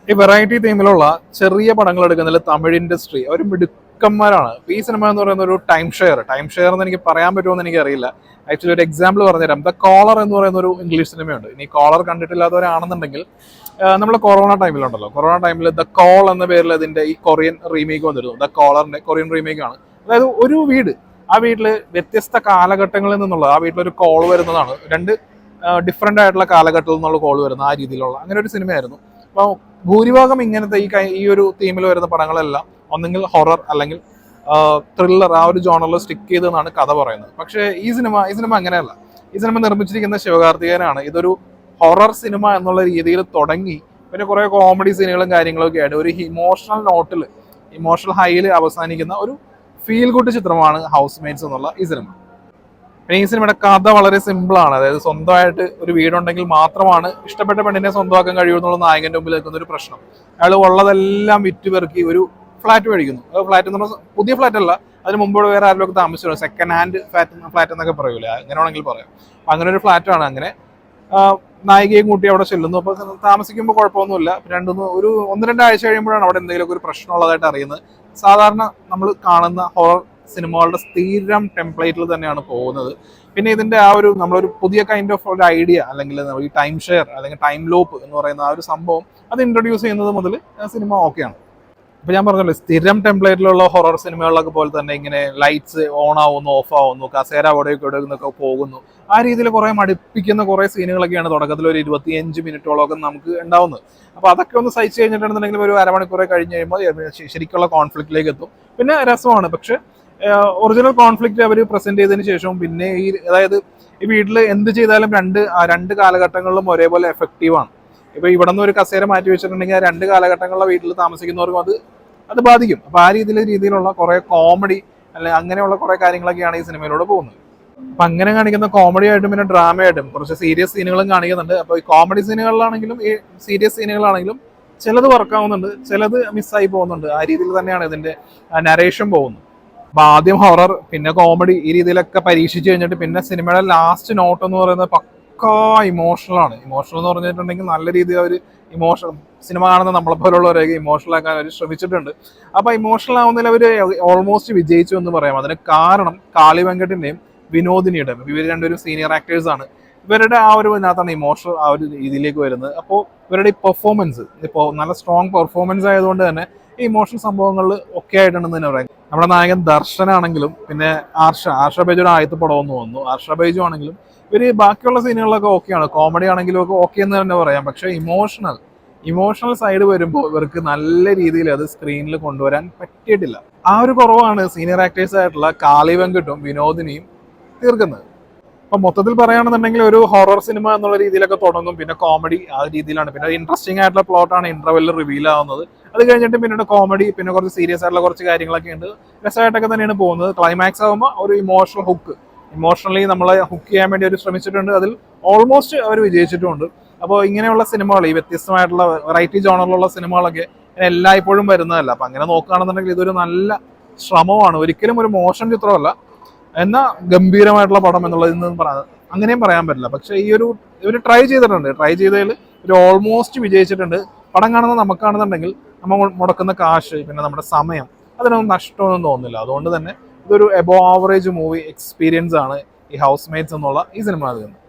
ഈ വെറൈറ്റി തീമിലുള്ള ചെറിയ പടങ്ങൾ എടുക്കുന്നതിൽ തമിഴ് ഇൻഡസ്ട്രി അവർ മിടുക്കന്മാരാണ്. ഈ സിനിമ എന്ന് പറയുന്ന ഒരു ടൈം ഷെയർ എന്ന് എനിക്ക് പറയാൻ പറ്റുമോ എനിക്ക് അറിയില്ല. ആക്ച്വലി ഒരു എക്സാമ്പിൾ പറഞ്ഞുതരാം. ദ കോളർ എന്ന് പറയുന്ന ഒരു ഇംഗ്ലീഷ് സിനിമയുണ്ട്. ഇനി കോളർ കണ്ടിട്ടില്ലാത്തവരാണെന്നുണ്ടെങ്കിൽ നമ്മൾ കൊറോണ ടൈമിലുണ്ടല്ലോ, കൊറോണ ടൈമിൽ ദ കോൾ എന്ന പേരിൽ ഇതിന്റെ ഈ കൊറിയൻ റീമേക്ക് വന്നിരുന്നു. ദ കോളറിന്റെ കൊറിയൻ റീമേക്ക് ആണ്. അതായത് ഒരു വീട്, ആ വീട്ടിൽ വ്യത്യസ്ത കാലഘട്ടങ്ങളിൽ നിന്നുള്ള ആ വീട്ടിലൊരു കോൾ വരുന്നതാണ്. രണ്ട് ഡിഫറെന്റ് ആയിട്ടുള്ള കാലഘട്ടത്തിൽ നിന്നുള്ള കോൾ വരുന്ന ആ രീതിയിലുള്ള അങ്ങനെ ഒരു സിനിമയായിരുന്നു. അപ്പോൾ ഭൂരിഭാഗം ഇങ്ങനത്തെ ഈ ഒരു തീമിൽ വരുന്ന പടങ്ങളെല്ലാം ഒന്നെങ്കിൽ ഹൊറർ അല്ലെങ്കിൽ ത്രില്ലർ ആ ഒരു ജോണറിൽ സ്റ്റിക്ക് ചെയ്തെന്നാണ് കഥ പറയുന്നത്. പക്ഷേ ഈ സിനിമ അങ്ങനെയല്ല. ഈ സിനിമ നിർമ്മിച്ചിരിക്കുന്ന ശിവകാർത്തികേയനാണ്. ഇതൊരു ഹൊറർ സിനിമ എന്നുള്ള രീതിയിൽ തുടങ്ങി പിന്നെ കുറെ കോമഡി സീനുകളും കാര്യങ്ങളൊക്കെ ആയിട്ട് ഒരു ഇമോഷണൽ നോട്ടിൽ, ഇമോഷണൽ ഹൈയിൽ അവസാനിക്കുന്ന ഒരു ഫീൽ ഗുഡ് ചിത്രമാണ് ഹൗസ് മേറ്റ്സ് എന്നുള്ള ഈ സിനിമ. പിന്നെ ഈ സിനിമയുടെ കഥ വളരെ സിമ്പിൾ ആണ്. അതായത് സ്വന്തമായിട്ട് ഒരു വീടുണ്ടെങ്കിൽ മാത്രമാണ് ഇഷ്ടപ്പെട്ട പെണ്ണിനെ സ്വന്തമാക്കാൻ കഴിയുമെന്നുള്ള നായകന്റെ മുമ്പിൽ നിൽക്കുന്ന ഒരു പ്രശ്നം. അയാൾ ഉള്ളതെല്ലാം വിറ്റുപെറുക്കി ഒരു ഫ്ലാറ്റ് മേടിക്കുന്നു. ഫ്ലാറ്റ് എന്ന് പറഞ്ഞാൽ പുതിയ ഫ്ലാറ്റ് അല്ല, അതിന് മുമ്പോട് വേറെ ആരിലൊക്കെ താമസിച്ചു, സെക്കൻഡ് ഹാൻഡ് ഫ്ലാറ്റ് എന്നൊക്കെ പറയൂലേ, അങ്ങനെ വേണമെങ്കിൽ പറയാം. അപ്പൊ അങ്ങനെ ഒരു ഫ്ലാറ്റാണ്. അങ്ങനെ നായികയും കൂട്ടി അവിടെ ചെല്ലുന്നു. അപ്പൊ താമസിക്കുമ്പോൾ കുഴപ്പമൊന്നുമില്ല. ഒന്ന് രണ്ടാഴ്ച കഴിയുമ്പോഴാണ് അവിടെ എന്തെങ്കിലുമൊക്കെ ഒരു പ്രശ്നം ഉള്ളതായിട്ട് അറിയുന്നത്. സാധാരണ നമ്മൾ കാണുന്ന ഹൊറർ സിനിമകളുടെ സ്ഥിരം ടെംപ്ലേറ്റിൽ തന്നെയാണ് പോകുന്നത്. പിന്നെ ഇതിന്റെ ആ ഒരു നമ്മളൊരു പുതിയ കൈൻഡ് ഓഫ് ഒരു ഐഡിയ അല്ലെങ്കിൽ ഈ ടൈം ഷെയർ അല്ലെങ്കിൽ ടൈം ലോപ്പ് എന്ന് പറയുന്ന ആ ഒരു സംഭവം അത് ഇൻട്രൊഡ്യൂസ് ചെയ്യുന്നത് മുതൽ സിനിമ ഓക്കെയാണ്. ഇപ്പൊ ഞാൻ പറഞ്ഞല്ലോ, സ്ഥിരം ടെംപ്ലേറ്റിലുള്ള ഹൊറർ സിനിമകളിലൊക്കെ പോലെ തന്നെ ഇങ്ങനെ ലൈറ്റ്സ് ഓൺ ആവുന്നു, ഓഫ് ആവുന്നു, കസേര അവിടേക്ക് പോകുന്നു, ആ രീതിയിൽ കുറെ മടുപ്പിക്കുന്ന കുറെ സീനുകളൊക്കെയാണ് തുടക്കത്തിൽ ഒരു 25 മിനിറ്റോളമൊക്കെ നമുക്ക് ഉണ്ടാവുന്നത്. അപ്പൊ അതൊക്കെ ഒന്ന് സഹിച്ചു കഴിഞ്ഞിട്ടുണ്ടെങ്കിൽ ഒരു അരമണിക്കൂറെ കഴിഞ്ഞ് കഴിയുമ്പോൾ ശരിക്കുള്ള കോൺഫ്ലിക്റ്റിലേക്ക് എത്തും. പിന്നെ രസമാണ്. പക്ഷെ ഒറിജിനൽ കോൺഫ്ലിക്റ്റ് അവർ പ്രസന്റ് ചെയ്തതിന് ശേഷവും പിന്നെ അതായത് ഈ വീട്ടിൽ എന്ത് ചെയ്താലും രണ്ട് കാലഘട്ടങ്ങളിലും ഒരേപോലെ എഫക്റ്റീവാണ്. ഇപ്പൊ ഇവിടെ നിന്ന് ഒരു കസേര മാറ്റി വെച്ചിട്ടുണ്ടെങ്കിൽ ആ രണ്ട് കാലഘട്ടങ്ങളിലെ വീട്ടിൽ താമസിക്കുന്നവർക്കും അത് ബാധിക്കും. അപ്പൊ ആ രീതിയിലുള്ള കുറെ കോമഡി അല്ലെങ്കിൽ അങ്ങനെയുള്ള കുറെ കാര്യങ്ങളൊക്കെയാണ് ഈ സിനിമയിലൂടെ പോകുന്നത്. അപ്പൊ അങ്ങനെ കാണിക്കുന്ന കോമഡി ആയിട്ടും പിന്നെ ഡ്രാമയായിട്ടും കുറച്ച് സീരിയസ് സീനുകളും കാണിക്കുന്നുണ്ട്. അപ്പൊ ഈ കോമഡി സീനുകളിലാണെങ്കിലും ഈ സീരിയസ് സീനുകളാണെങ്കിലും ചിലത് വർക്കാവുന്നുണ്ട്, ചിലത് മിസ്സായി പോകുന്നുണ്ട്. ആ രീതിയിൽ തന്നെയാണ് ഇതിന്റെ നരേഷൻ പോകുന്നത്. അപ്പൊ ആദ്യം ഹൊറർ പിന്നെ കോമഡി ഈ രീതിയിലൊക്കെ പരീക്ഷിച്ചു കഴിഞ്ഞിട്ട് പിന്നെ സിനിമയുടെ ലാസ്റ്റ് നോട്ട് എന്ന് പറയുന്നത് പക്കാ ഇമോഷണൽ ആണ്. ഇമോഷണൽ എന്ന് പറഞ്ഞിട്ടുണ്ടെങ്കിൽ നല്ല രീതിയിൽ അവർ സിനിമ കാണുന്ന നമ്മളെ പോലുള്ളവരൊക്കെ ഇമോഷണൽ ആക്കാൻ അവർ ശ്രമിച്ചിട്ടുണ്ട്. അപ്പൊ ഇമോഷണൽ ആവുന്നതിൽ അവർ ഓൾമോസ്റ്റ് വിജയിച്ചു എന്ന് പറയാം. അതിന് കാരണം കാളി വെങ്കട്ടിന്റെയും വിനോദിനിയുടെയും, ഇവർ രണ്ടുപേരും സീനിയർ ആക്ടേഴ്സ് ആണ്. ഇവരുടെ ആ ഒരു ഇതിനകത്താണ് ഇമോഷണൽ ആ ഒരു രീതിയിലേക്ക് വരുന്നത്. അപ്പോൾ ഇവരുടെ ഈ പെർഫോമൻസ് ഇപ്പോൾ നല്ല സ്ട്രോങ് പെർഫോമൻസ് ആയതുകൊണ്ട് തന്നെ ഈ ഇമോഷണൽ സംഭവങ്ങളിൽ ഒക്കെ ആയിട്ടുണ്ടെന്ന് തന്നെ പറയാം. നമ്മുടെ നായകൻ ദർശനാണെങ്കിലും പിന്നെ ആർഷ ബൈജുയുടെ ആദ്യത്തെ പടമെന്ന് തോന്നുന്നു, ആർഷ ബൈജു ആണെങ്കിലും ഇവര് ബാക്കിയുള്ള സീനുകളിലൊക്കെ ഓക്കെയാണ്, കോമഡി ആണെങ്കിലും ഒക്കെ ഓക്കെ എന്ന് തന്നെ പറയാം. പക്ഷെ ഇമോഷണൽ സൈഡ് വരുമ്പോൾ ഇവർക്ക് നല്ല രീതിയിൽ അത് സ്ക്രീനിൽ കൊണ്ടുവരാൻ പറ്റിയിട്ടില്ല. ആ ഒരു കുറവാണ് സീനിയർ ആക്ടേഴ്സ് ആയിട്ടുള്ള കാളി വെങ്കട്ടും വിനോദിനിയും തീർക്കുന്നത്. അപ്പൊ മൊത്തത്തിൽ പറയുകയാണെന്നുണ്ടെങ്കിൽ ഒരു ഹൊറർ സിനിമ എന്നുള്ള രീതിയിലൊക്കെ തുടങ്ങും, പിന്നെ കോമഡി ആ രീതിയിലാണ്, പിന്നെ ഇൻട്രസ്റ്റിംഗ് ആയിട്ടുള്ള പ്ലോട്ടാണ് ഇന്റർവെല്ലിൽ റിവീൽ ആവുന്നത്. അത് കഴിഞ്ഞിട്ട് പിന്നീട് കോമഡി, പിന്നെ കുറച്ച് സീരിയസ് ആയിട്ടുള്ള കുറച്ച് കാര്യങ്ങളൊക്കെ ഉണ്ട്. രസമായിട്ടൊക്കെ തന്നെയാണ് പോകുന്നത്. ക്ലൈമാക്സ് ആകുമ്പോൾ ഒരു ഇമോഷണലി നമ്മളെ ഹുക്ക് ചെയ്യാൻ വേണ്ടി അവർ ശ്രമിച്ചിട്ടുണ്ട്. അതിൽ ഓൾമോസ്റ്റ് അവർ വിജയിച്ചിട്ടുമുണ്ട്. അപ്പോൾ ഇങ്ങനെയുള്ള സിനിമകൾ, ഈ വ്യത്യസ്തമായിട്ടുള്ള വെറൈറ്റി ജോണറിലുള്ള സിനിമകളൊക്കെ എല്ലായ്പ്പോഴും വരുന്നതല്ല. അപ്പൊ അങ്ങനെ നോക്കുകയാണെന്നുണ്ടെങ്കിൽ ഇതൊരു നല്ല ശ്രമമാണ്, ഒരിക്കലും ഒരു മോശം ചിത്രമല്ല, എന്നാൽ ഗംഭീരമായിട്ടുള്ള പടം എന്നുള്ളതിൽ നിന്ന് അങ്ങനെയും പറയാൻ പറ്റില്ല. പക്ഷെ ഇവർ ട്രൈ ചെയ്തതിൽ ഒരു ഓൾമോസ്റ്റ് വിജയിച്ചിട്ടുണ്ട്. പടം കാണുന്ന നമുക്കാണെന്നുണ്ടെങ്കിൽ നമ്മൾ മുടക്കുന്ന കാശ് പിന്നെ നമ്മുടെ സമയം അതിനൊന്നും നഷ്ടമൊന്നും തോന്നുന്നില്ല. അതുകൊണ്ട് തന്നെ ഇതൊരു എബോ ആവറേജ് മൂവി എക്സ്പീരിയൻസ് ആണ് ഈ ഹൗസ് മേറ്റ്സ് എന്നുള്ള ഈ സിനിമ നൽകുന്നത്.